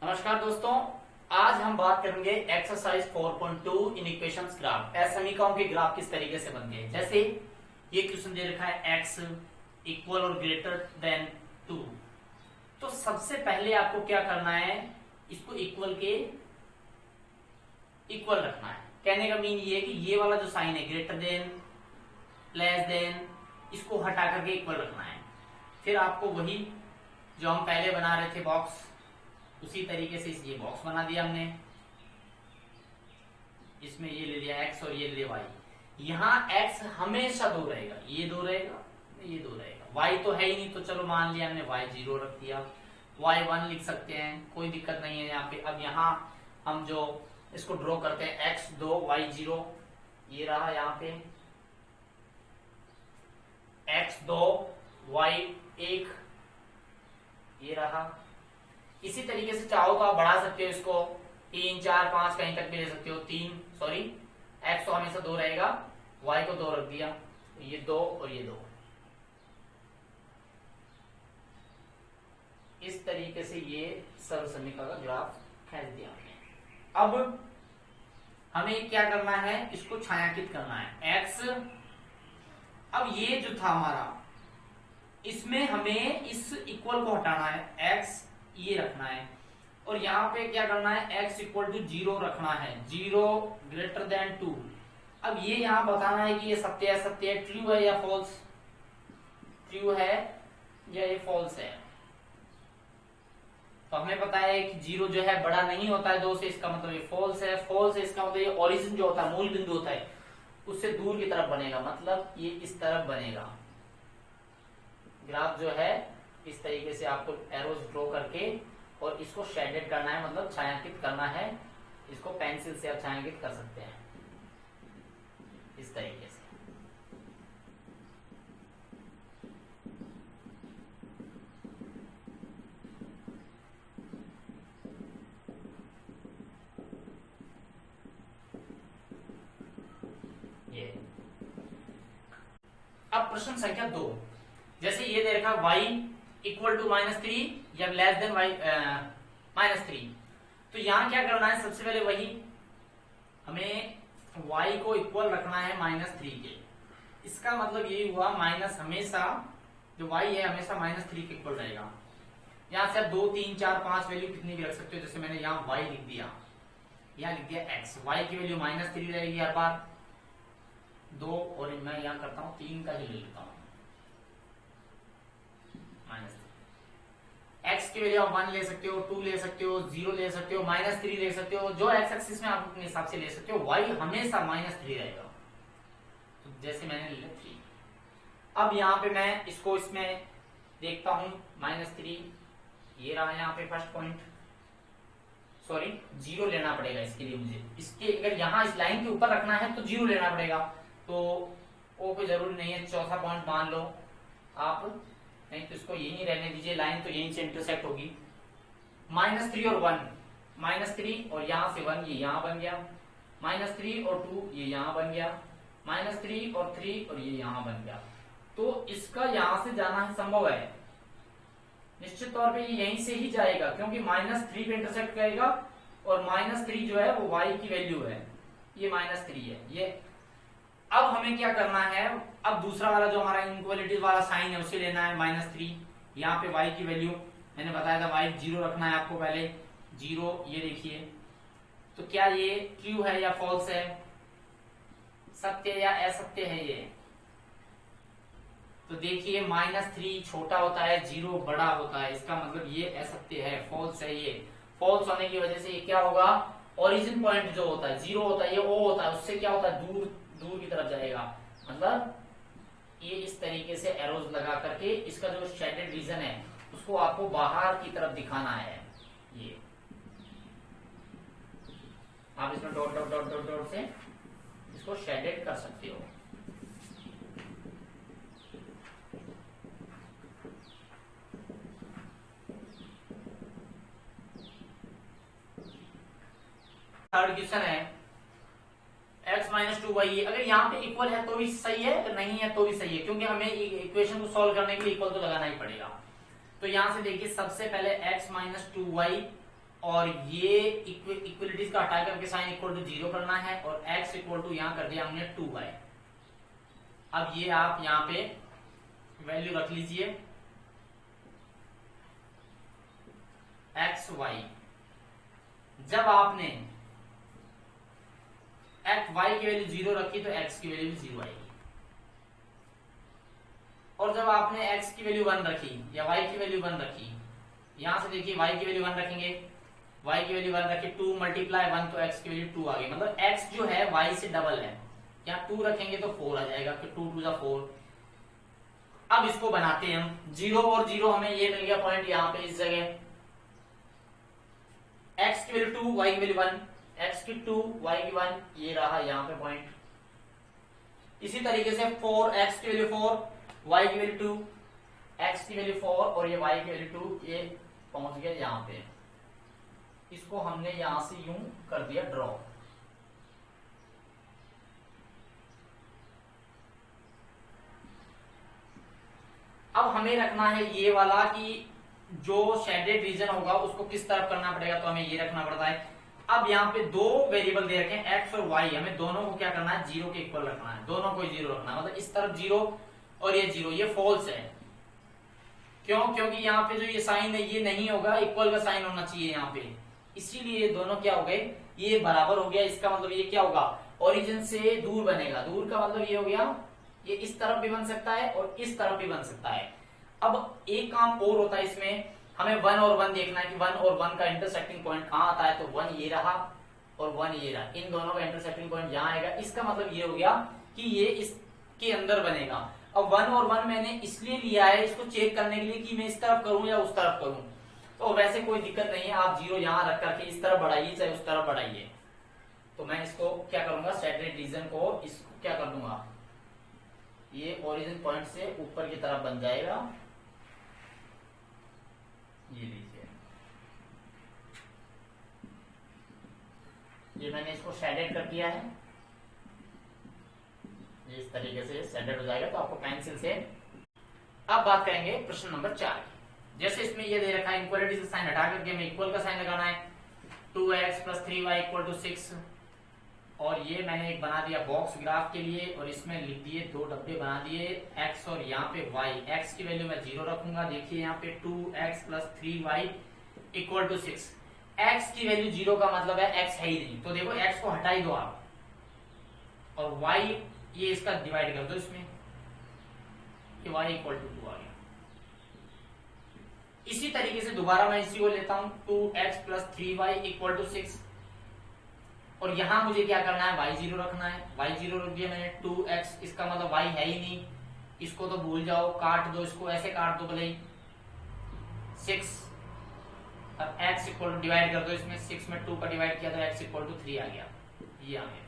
नमस्कार दोस्तों, आज हम बात करेंगे एक्सरसाइज 4.2 इन इक्वेशंस ग्राफ। समीकरणों के ग्राफ किस तरीके से बनते हैं। जैसे ये क्वेश्चन दे रखा है x इक्वल और ग्रेटर देन 2। तो सबसे पहले आपको क्या करना है, इसको इक्वल के इक्वल रखना है। कहने का मीन ये है कि ये वाला जो साइन है ग्रेटर देन, लेस देन, इसको हटा करके इक्वल रखना है। फिर आपको वही जो हम पहले बना रहे थे बॉक्स, उसी तरीके से ये बॉक्स बना दिया हमने। इसमें ये ले लिया x और ये ले लिया y। यहाँ x हमेशा 2 रहेगा, ये 2 रहेगा, ये 2 रहेगा। y तो है ही नहीं, तो चलो मान लिया हमने y 0 रख दिया, y 1 लिख सकते हैं, कोई दिक्कत नहीं है यहाँ पे। अब यहाँ हम जो इसको ड्रॉ करते हैं x 2 y 0, ये रहा यहाँ पे x 2 y 1, ये रहा। इसी तरीके से चाहो तो आप बढ़ा सकते हो इसको, 3 4 5 कहीं तक भी ले सकते हो। x तो हमेशा 2 रहेगा, y को 2 रख दिया, ये 2 और ये 2। इस तरीके से ये सरल समीकरण का ग्राफ खींच दिया हमने। अब हमें क्या करना है, इसको छायांकित करना है x। अब ये जो था हमारा, इसमें हमें इस इक्वल को हटाना है, x ये रखना है, और यहाँ पे क्या करना है, x इक्वल टू 0 रखना है, 0 ग्रेटर देन 2। अब ये यहाँ बताना है कि ये सत्य है, ट्रू है या फॉल्स, ट्रू है या ये फॉल्स है। तो हमें पता है कि 0 जो है बड़ा नहीं होता है 2 से, इसका मतलब ये फॉल्स है। फॉल्स है इसका मतलब ये ओरिजिन जो होता है, मूल बिंदु होता है, उससे दूर की तरफ बनेगा, मतलब ये इस तरफ बनेगा। ग्राफ जो है इस तरीके से आपको एरोज ड्रॉ करके और इसको शेडेड करना है, मतलब छायांकित करना है। इसको पेंसिल से आप छायांकित कर सकते हैं इस तरीके से। ये अब प्रश्न संख्या 2, जैसे ये दे रखा y इक्वल टू -3 या लेस देन y -3। तो यहां क्या करना है, सबसे पहले वही हमें y को इक्वल रखना है -3 के। इसका मतलब ये हुआ माइनस, हमेशा जो y है हमेशा -3 के इक्वल रहेगा। यहां से आप 2 3 4 5 वैल्यू कितनी भी रख सकते हो। जैसे मैंने यहाँ y लिख दिया, यहाँ लिख दिया x, y की वैल्यू -3 रहेगी हर बार, 2, और मैं यहाँ करता हूँ 3 का ही ले लेता हूँ, x की वैल्यू आप 1 ले सकते हो, 2 ले सकते हो, 0 ले सकते हो, -3 ले सकते हो, जो x एक्सिस में आप अपने हिसाब से ले सकते हो। y हमेशा -3 रहेगा, तो जैसे मैंने ले लिया 3। अब यहाँ पे मैं इसको इसमें देखता हूँ, -3 ये रहा यहाँ पे फर्स्ट पॉइंट, सॉरी 0 लेना पड़ेगा इसके लिए मुझे। इसके अगर यहाँ इस लाइन के ऊपर रखना है तो 0 लेना पड़ेगा, तो वो कोई जरूरी नहीं है। चौथा पॉइंट मान लो आप, नहीं तो इसको यही रहने दीजिए, लाइन तो यहीं से इंटरसेक्ट होगी। -3 और 1, -3 और यहाँ से 1 ये यहाँ बन गया, -3 और 2 ये यहाँ बन गया, -3 और 3 और ये यहाँ बन गया। तो इसका यहाँ से जाना संभव है, निश्चित तौर पे ये यहीं से ही जाएगा, क्योंकि -3 पे इंटरसेक्ट करेगा, और -3 जो है वो y की वैल्यू है, ये -3 है ये। अब हमें क्या करना है, अब दूसरा वाला जो हमारा इनइक्वालिटी वाला साइन है उसे लेना है, -3। यहाँ पे y की वैल्यू मैंने बताया था, y 0 रखना है आपको पहले, 0 ये देखिए। तो क्या ये ट्रू है या फॉल्स है, सत्य या असत्य है ये। तो देखिए -3 छोटा होता है, 0 बड़ा होता है, इसका मतलब ये असत्य है, फॉल्स है ये। फॉल्स होने की वजह से ये क्या होगा, ओरिजिन पॉइंट जो होता है 0 होता है, ये O होता है, उससे क्या होता है, दूर दूर की तरफ जाएगा। मतलब ये इस तरीके से एरोज लगा करके इसका जो शेडेड रीजन है उसको आपको बाहर की तरफ दिखाना है। ये आप इसमें dot dot dot dot dot से इसको शेडेड कर सकते हो। थर्ड क्वेश्चन है x -2y, अगर यहाँ पे इक्वल है तो भी सही है, अगर नहीं है तो भी सही है, क्योंकि हमें इक्वेशन को सॉल्व करने के लिए इक्वल तो लगाना ही पड़ेगा। तो यहां से देखिए, सबसे पहले x -2y और ये इक्वलिटीज का हटा करके साइन इक्वल टू 0 करना है और x इक्वल टू यहां कर दिया हमने 2y। अब ये आप यहां पे वैल्यू रख लीजिए x y। जब आपने y की वैल्यू 0 रखी तो x की वैल्यू भी 0 आएगी, और जब आपने x की वैल्यू 1 रखी या y की वैल्यू 1 रखी, यहां से देखिए y की वैल्यू 1 रखेंगे, y की वैल्यू 1 रखी 2 मल्टीप्लाई 1 तो x की वैल्यू 2 आ गई, मतलब x जो है y से डबल है। यहाँ 2 रखेंगे तो 4 आ जाएगा, फिर 2 2 4। अब इसको बनाते हैं हम, 0 और 0 हमें ये मिल गया पॉइंट यहाँ पे इस जगह, x की वैल्यू 2 y की वैल्यू 1, x की 2 y की 1, ये रहा यहाँ पे पॉइंट। इसी तरीके से 4 x की वैल्यू 4 y की वैल्यू 2, x की वैल्यू 4 और ये y की वैल्यू 2, ये पहुंच गया यहाँ पे। इसको हमने यहां से यूं कर दिया ड्रॉ। अब हमें रखना है ये वाला कि जो शेडेड रीजन होगा उसको किस तरफ करना पड़ेगा, तो हमें ये रखना पड़ता है। अब यहाँ पे दो वेरिएबल दे रखे हैं x और y, हमें दोनों को क्या करना है 0 के इक्वल रखना है, दोनों को 0 रखना है, मतलब इस तरफ 0 और ये 0, ये फॉल्स है। क्यों? क्योंकि यहाँ पे जो ये साइन है ये नहीं होगा, इक्वल का साइन होना चाहिए यहाँ पे, इसीलिए दोनों क्या हो गए, ये बराबर हो गया। इसका मतलब ये क्या होगा, ओरिजिन से दूर बनेगा। दूर का मतलब ये हो गया ये इस तरफ भी बन सकता है और इस तरफ भी बन सकता है। अब एक काम और होता है इसमें, हमें 1 और 1 देखना है कि 1 और 1 का इंटरसेक्टिंग पॉइंट कहाँ आता है, तो 1 ये रहा और 1 ये रहा, इन दोनों का इंटरसेक्टिंग पॉइंट यहाँ आएगा। इसका मतलब ये हो गया कि ये इसके अंदर बनेगा। अब 1 और 1 मैंने इसलिए लिया है इसको चेक करने के लिए कि मैं इस तरफ करूं या उस तरफ करूं, तो वैसे कोई दिक्कत नहीं है, आप 0 यहां रख करके इस तरफ बढ़ाइए चाहे उस तरफ बढ़ाइए। तो मैं इसको क्या करूंगा, शेडेड रीजन को इसको क्या कर दूंगा, ये ओरिजिन पॉइंट से ऊपर की तरफ बन जाएगा। ये लीजिए, ये मैंने इसको शेडेड कर दिया है, इस तरीके से शेडेड हो जाएगा। तो आपको पेंसिल से अब बात करेंगे प्रश्न नंबर 4 की। जैसे इसमें ये दे रखा है इक्वलिटी से साइन हटा करके हमें इक्वल का साइन लगाना है, 2x + 3y = 6, और ये मैंने एक बना दिया बॉक्स ग्राफ के लिए, और इसमें लिख दिए 2 डब्बे बना दिए x और यहाँ पे y। x की वैल्यू मैं 0 रखूंगा, देखिए यहाँ पे 2x + 3y = 6। x की वैल्यू 0 का मतलब है x है ही नहीं, तो देखो x को हटा ही दो आप, और y ये इसका डिवाइड कर दो इसमें, कि y = 2 आ गया। इसी तरीके से दोबारा मैं इसी को लेता हूं, 2x + 3y = 6, और यहां मुझे क्या करना है, y0 रखना है। y0 रख दिया मैंने, 2x, इसका मतलब y है ही नहीं, इसको तो भूल जाओ, काट दो इसको, ऐसे काट दो भले ही, 6, अब x = डिवाइड कर दो इसमें, 6 में 2 का डिवाइड किया तो x = 3 आ गया, ये आ गया।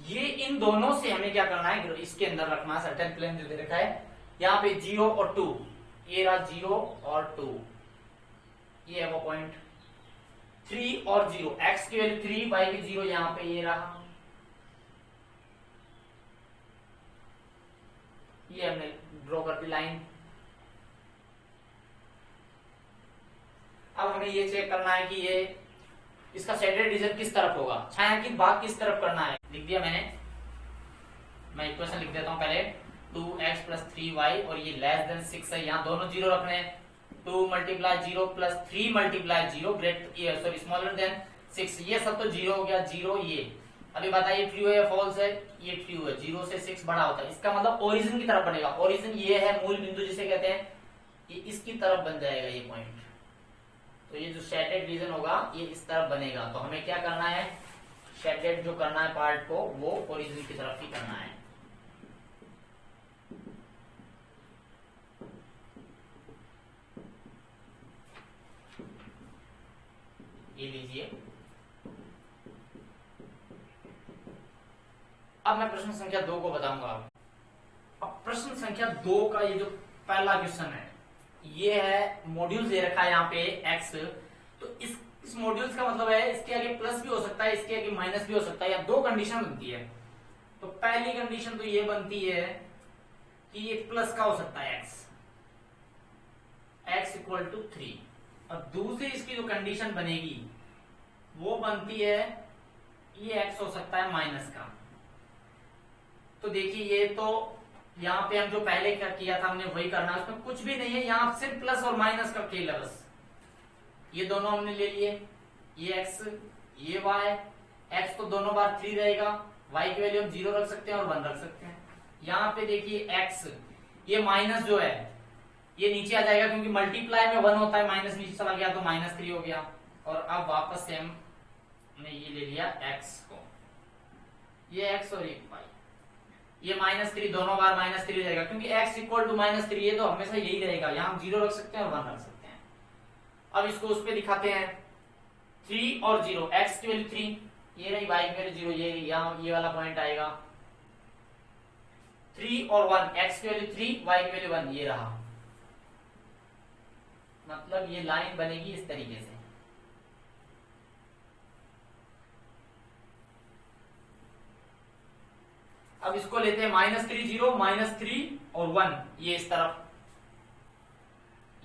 ये इन दोनों से हमें क्या करना है, इसके अंदर रखना है सर्टेन प्लेन जो दे रखा है, यहाँ पे 0 और 2, ये रहा 0 और 2, ये है वो पॉइंट। 3 और 0, x की वैल्यू 3, y की 0, यहाँ पे ये रहा, ये हमने ड्रॉ कर दी लाइन। अब हमें ये चेक करना है कि ये इसका शेडेड रीजन किस तरफ होगा, छायांकित भाग किस तरफ करना है। लिख दिया मैंने, मैं इक्वेशन लिख देता हूं पहले, 2x + 3y, और ये <6 है, यहाँ दोनों 0 रखने हैं, 2 × 0 + 3 × 0 स्मॉलर देन 6, ये सब तो 0 हो गया, 0 ये। अभी बताइए ट्रू है या फॉल्स है, ये ट्रू है, 0 से 6 बड़ा होता है, इसका मतलब ओरिजिन की तरफ बढ़ेगा। ओरिजिन ये है मूल बिंदु जिसे कहते हैं, ये इसकी तरफ बन जाएगा ये पॉइंट, तो ये जो शेडेड रीजन होगा ये इस तरफ बनेगा। तो हमें क्या करना है, शेडेड जो करना है पार्ट को, वो ओरिजिन की तरफ ही करना है। ये लीजिए। अब मैं प्रश्न संख्या 2 को बताऊंगा। अब प्रश्न संख्या 2 का ये जो पहला क्वेश्चन है, ये है मॉड्यूल दे रखा है यहाँ पे x, तो इस मॉड्यूल्स का मतलब है इसके आगे प्लस भी हो सकता है, इसके आगे माइनस भी हो सकता है, या दो कंडीशन बनती है। तो पहली कंडीशन तो ये बनती है कि ये प्लस का हो सकता है x = 3, और दूसरी इसकी जो कंडीशन बनेगी वो बनती है ये x हो सकता है माइनस का। तो देखिए ये तो यहाँ पे हम जो पहले क्या किया था हमने वही करना है, उसमें कुछ भी नहीं है, यहाँ सिर्फ प्लस और माइनस का खेल है बस। ये दोनों हमने ले लिए, ये x ये y, x तो दोनों बार 3 रहेगा, y की वैल्यू हम 0 रख सकते हैं और 1 रख सकते हैं। यहाँ पे देखिए x ये माइनस जो है ये नीचे आ जाएगा क्योंकि मल्टीप्लाई में 1 होता है, माइनस नीचे चला गया तो -3 हो गया। और अब वापस से हमने ये ले लिया x को, ये x और ये y, ये -3 दोनों बार -3 रहेगा क्योंकि x इक्वल टू -3 है तो हमेशा यही रहेगा, यहाँ हम 0 रख सकते हैं और 1 रख सकते हैं। अब इसको उस पे दिखाते हैं 3 और 0, x की वैल्यू 3 ये रही, y की वैल्यू 0 ये, यहाँ ये वाला पॉइंट आएगा। 3 और 1, x की वैल्यू 3 y की वैल्यू 1 ये रहा, मतलब ये लाइन बनेगी इस तरीके से। अब इसको लेते हैं -3 0 -3 और 1 ये इस तरफ,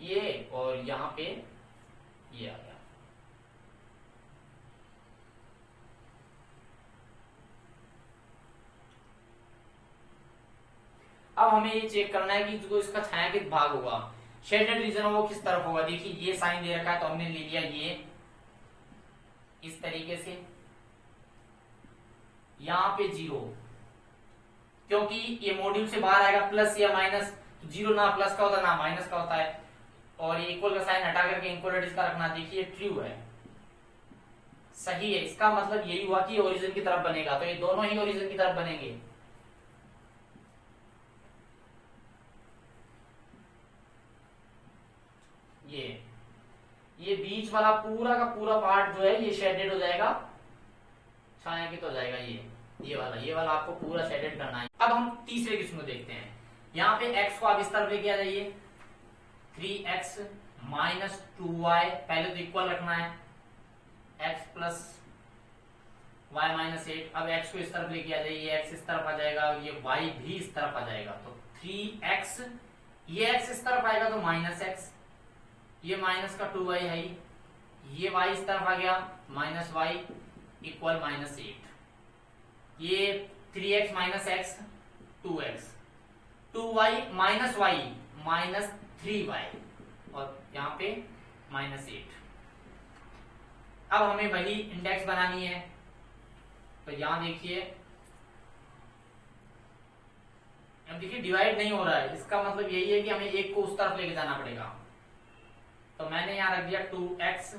ये और यहां पे ये आ गया। अब हमें ये चेक करना है कि जो इसका छायांकित भाग होगा, शेडेड रीजन वो किस तरफ होगा। देखिए ये साइन दे रखा है तो हमने ले लिया ये इस तरीके से, यहां पे 0 क्योंकि ये मॉड्यूल से बाहर आएगा प्लस या माइनस, तो 0 ना प्लस का होता है ना माइनस का होता है। और ये इक्वल का साइन हटा करके इक्वलिटीज का रखना, देखिए ट्रू है, सही है। इसका मतलब यही हुआ कि ओरिजिन की तरफ बनेगा, तो ये दोनों ही ओरिजिन की तरफ बनेंगे। ये बीच वाला पूरा का पूरा पार्ट जो है ये शेडेड हो जाएगा, छायांकित हो जाएगा। ये वाला आपको पूरा शेडेड करना है। अब हम तीसरे किस्म को देखते हैं। यहाँ पे x को आप इस तरफ लेके आ जाइए, 3x माइनस 2y, पहले तो इक्वल रखना है, x प्लस y माइनस 8। अब x को इस तरफ लेके आ जाइए, x इस तरफ आ जाएगा, ये y भी इस तरफ आ जाएगा, तो 3x, ये x इस तरफ आएगा तो -x, ये माइनस का 2y है, ये y इस तरफ आ गया -y इक्वल -8, ये 3x minus x 2x, 2y minus y minus 3y और यहाँ पे -8। अब हमें वही इंडेक्स बनानी है, तो यहां देखिए, अब देखिए डिवाइड नहीं हो रहा है, इसका मतलब यही है कि हमें एक को उस तरफ लेके जाना पड़ेगा। तो मैंने यहां रख दिया 2x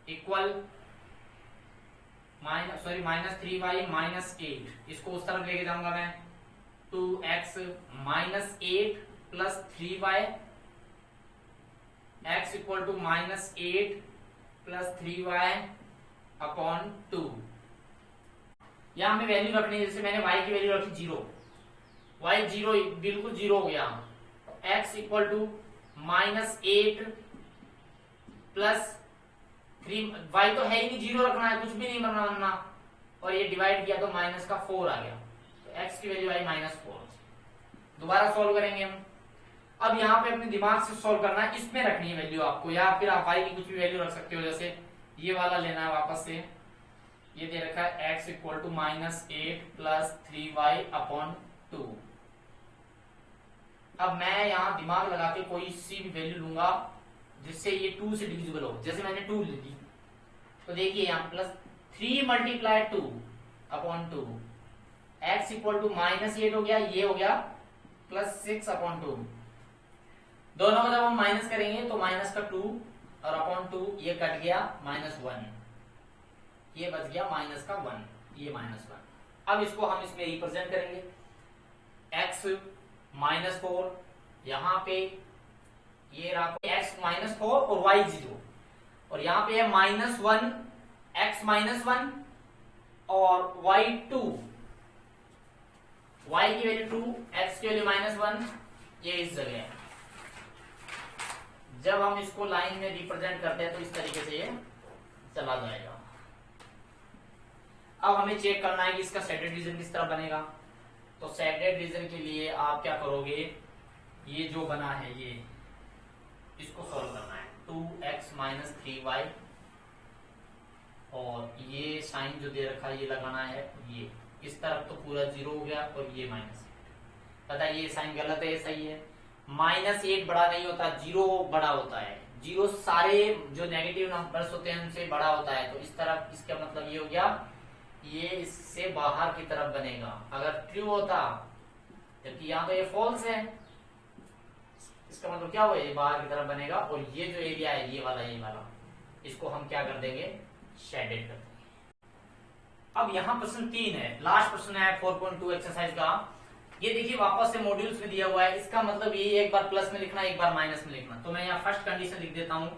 इक्वल -3y माइनस 8, इसको उस तरफ लेके जाऊंगा मैं, 2x minus 8 plus 3y, x equal to -8 plus 3y upon 2। यहां हमें वैल्यू रखनी है, जैसे मैंने y की वैल्यू रखी 0, y 0 बिल्कुल 0 हो गया, x equal to -8 plus 3, y तो है ही नहीं, 0 रखना है, कुछ भी नहीं बनना, और ये डिवाइड किया तो माइनस का 4 आ गया, तो x की वैल्यू आई -4। दोबारा सॉल्व करेंगे हम। अब यहाँ पे अपने दिमाग से सॉल्व करना है, इसमें रखनी है वैल्यू आपको, या फिर आप y की कुछ भी वैल्यू रख सकते हो, जैसे ये वाला लेना है वापस से, ये दे रखा है x equal to -8 plus 3y upon 2। अब मैं यहाँ दिमाग लगा के कोई सी भी वैल्यू लूंगा जिससे ये 2 से डिविजिबल हो, जैसे मैंने 2 ले ली, तो देखिए यहाँ plus 3 multiply 2 upon 2, x equal to -8 हो गया, ये हो गया प्लस 6 अपॉन 2। दोनों को जब हम माइनस करेंगे तो माइनस का 2 और अपॉन 2 ये कट गया -1, ये बच गया माइनस का 1, ये -1। अब इसको हम इसमें रिप्रेजेंट करेंगे, x -4, यहाँ पे ये रहा x -4 और y 0, और यहाँ पे है -1 x -1 और y 2, y की वैल्यू 2, x की वैल्यू -1, ये इस जगह है। जब हम इसको लाइन में रिप्रेजेंट करते हैं तो इस तरीके से ये चला जाएगा। अब हमें चेक करना है कि इसका शेडेड रीजन किस तरह बनेगा। तो शेडेड रीजन के लिए आप क्या करोगे, ये जो बना है इसको सॉल्व करना है 2x माइनस 3y, और ये साइन जो दे रखा है ये लगाना है, ये इस तरफ तो पूरा 0 हो गया और ये माइनस, पता है ये साइन गलत है, सही है। -8 बड़ा नहीं होता, 0 बड़ा होता है, 0 सारे जो नेगेटिव नंबर्स होते हैं उनसे बड़ा होता है, तो इस तरफ इसका मतलब ये हो गया ये इससे बाहर की तरफ बनेगा अगर ट्रू होता, जबकि यहाँ तो ये फॉल्स है, इसका मतलब क्या हुआ, ये बाहर की तरफ बनेगा, और ये जो एरिया है ये वाला इसको हम क्या कर देंगे, शेडेड कर देंगे। अब यहाँ प्रश्न 3 है, लास्ट प्रश्न है 4.2 एक्सरसाइज का। ये देखिए वापस से मॉड्यूल्स में दिया हुआ है, इसका मतलब ये एक बार प्लस में लिखना एक बार माइनस में लिखना, तो मैं यहाँ फर्स्ट कंडीशन लिख देता हूँ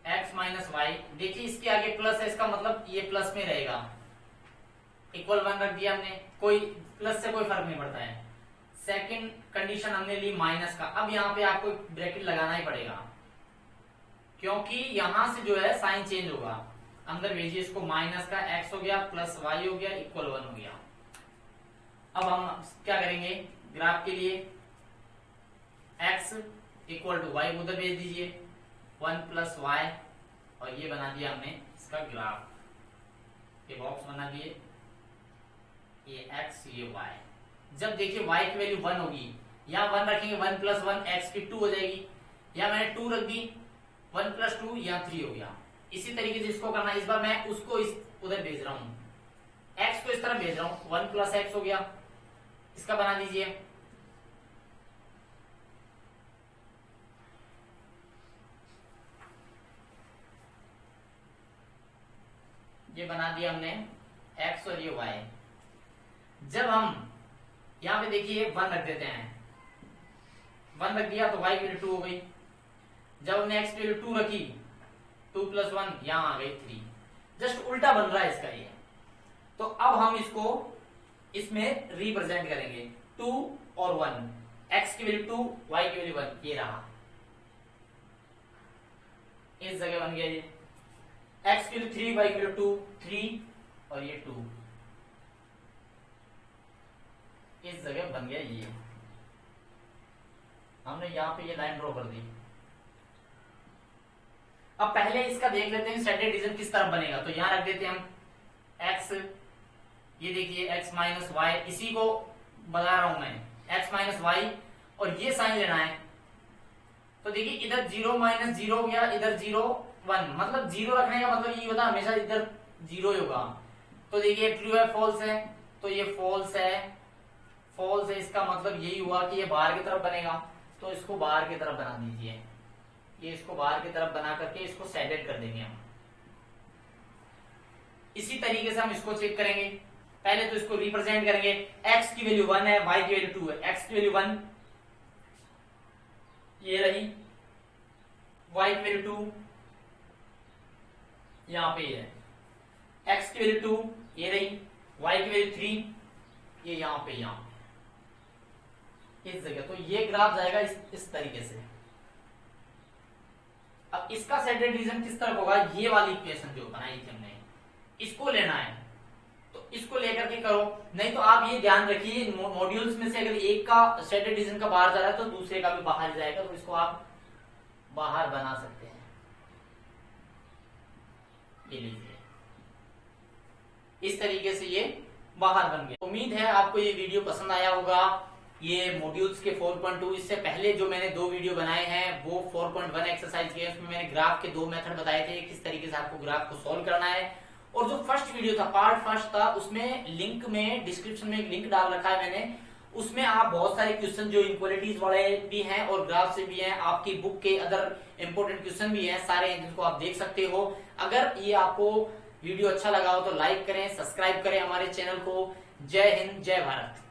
x माइनस वाई, देखिए इसके आगे प्लस है, इसका मतलब ये प्लस में रहेगा, इक्वल 1 रख दिया हमने, कोई प्लस से कोई फर्क नहीं पड़ता है। सेकंड कंडीशन हमने ली माइनस का, अब यहाँ पे आपको ब्रैकेट लगाना ही पड़ेगा क्योंकि यहां से जो है साइन चेंज होगा, अंदर भेजिए इसको, माइनस का x हो गया प्लस y हो गया इक्वल 1 हो गया। अब हम क्या करेंगे, ग्राफ के लिए x इक्वल टू वाई उधर भेज दीजिए, 1 प्लस वाई, और ये बना दिया हमने इसका ग्राफ, ये बॉक्स बना दिए, ये x ये y। जब देखिए y की वैल्यू 1 होगी, यहाँ 1 रखेंगे, 1 प्लस 1 x की 2 हो जाएगी, या मैंने 2 रख दी, 1 प्लस 2 यहाँ 3 हो गया। इसी तरीके से इसको करना, इस बार मैं उसको इस उधर भेज रहा हूँ, x को इस तरह भेज रहा हूँ, 1 प्लस x हो गया, इसका बना दीजिए, ये बना दिया हमने x और ये y। जब हम यहाँ पे देखिए 1 रख देते हैं, 1 रख दिया तो y की वैल्यू 2 हो गई, जब हमने x की वैल्यू 2 रखी, 2 प्लस 1 यहाँ आ गई 3, जस्ट उल्टा बन रहा है इसका ये। तो अब हम इसको इसमें रिप्रेजेंट करेंगे, 2 और 1, x की वैल्यू 2 y की वैल्यू 1, ये रहा, इस जगह बन गया ये, x की वैल्यू 3 y की वैल्यू 2, 3 और ये 2, इस जगह बन गया ये। हमने यहाँ पे ये लाइन ड्रॉ कर दी। अब पहले इसका देख लेते हैं स्टैंडर्ड डिवीजन किस तरफ बनेगा, तो यहाँ रख देते हैं हम x, ये देखिए x माइनस वाई, इसी को बता रहा हूं मैं, x माइनस वाई, और ये साइन लेना है, तो देखिए इधर 0 माइनस 0 हो गया, इधर 0 1, मतलब 0 रखने का मतलब ये होता है हमेशा इधर 0 ही होगा। तो देखिए ट्रू है फॉल्स है, तो ये फॉल्स है, फॉल्स है, इसका मतलब यही हुआ कि ये बाहर की तरफ बनेगा, तो इसको बाहर की तरफ बना दीजिए, ये इसको बाहर की तरफ बना करके इसको शेडेड कर देंगे हम। इसी तरीके से हम इसको चेक करेंगे, पहले तो इसको रिप्रेजेंट करेंगे, x की वैल्यू 1 है, y की वैल्यू 2 है, x की वैल्यू 1 ये रही, y की वैल्यू 2 यहाँ पे है, x की वैल्यू 2 ये रही, y की वैल्यू 3 ये यहाँ पे, यहाँ इस जगह। तो ये ग्राफ जाएगा इस तरीके से। अब इसका शेडेड रीजन किस तरफ होगा, ये वाली इक्वेशन जो बनाई थी हमने, इसको लेना है, तो इसको लेकर के करो, नहीं तो आप ये ध्यान रखिए मॉड्यूल्स में से अगर एक का शेडेड रीजन का बाहर जा रहा है तो दूसरे का भी बाहर जाएगा, तो इसको आप बाहर बना सकते हैं, ये लीजिए, इस तरीके से ये बाहर बन गया। उम्मीद है आपको ये वीडियो पसंद आया होगा, ये मॉड्यूल्स के 4.2, इससे पहले जो मैंने 2 वीडियो बनाए हैं वो 4.1 एक्सरसाइज के, उसमें मैंने ग्राफ के 2 मेथड बताए थे, किस तरीके से आपको ग्राफ को सॉल्व करना है। और जो फर्स्ट वीडियो था, पार्ट फर्स्ट था, उसमें लिंक में डिस्क्रिप्शन में एक लिंक डाल रखा है मैंने, उसमें आप बहुत सारे क्वेश्चन जो इक्वालिटीज वाले भी हैं और ग्राफ से भी हैं, आपकी बुक के अदर इंपोर्टेंट क्वेश्चन भी हैं सारे, जिनको आप देख सकते हो। अगर ये आपको वीडियो अच्छा लगा हो तो लाइक करें, सब्सक्राइब करें हमारे चैनल को। जय हिंद, जय भारत।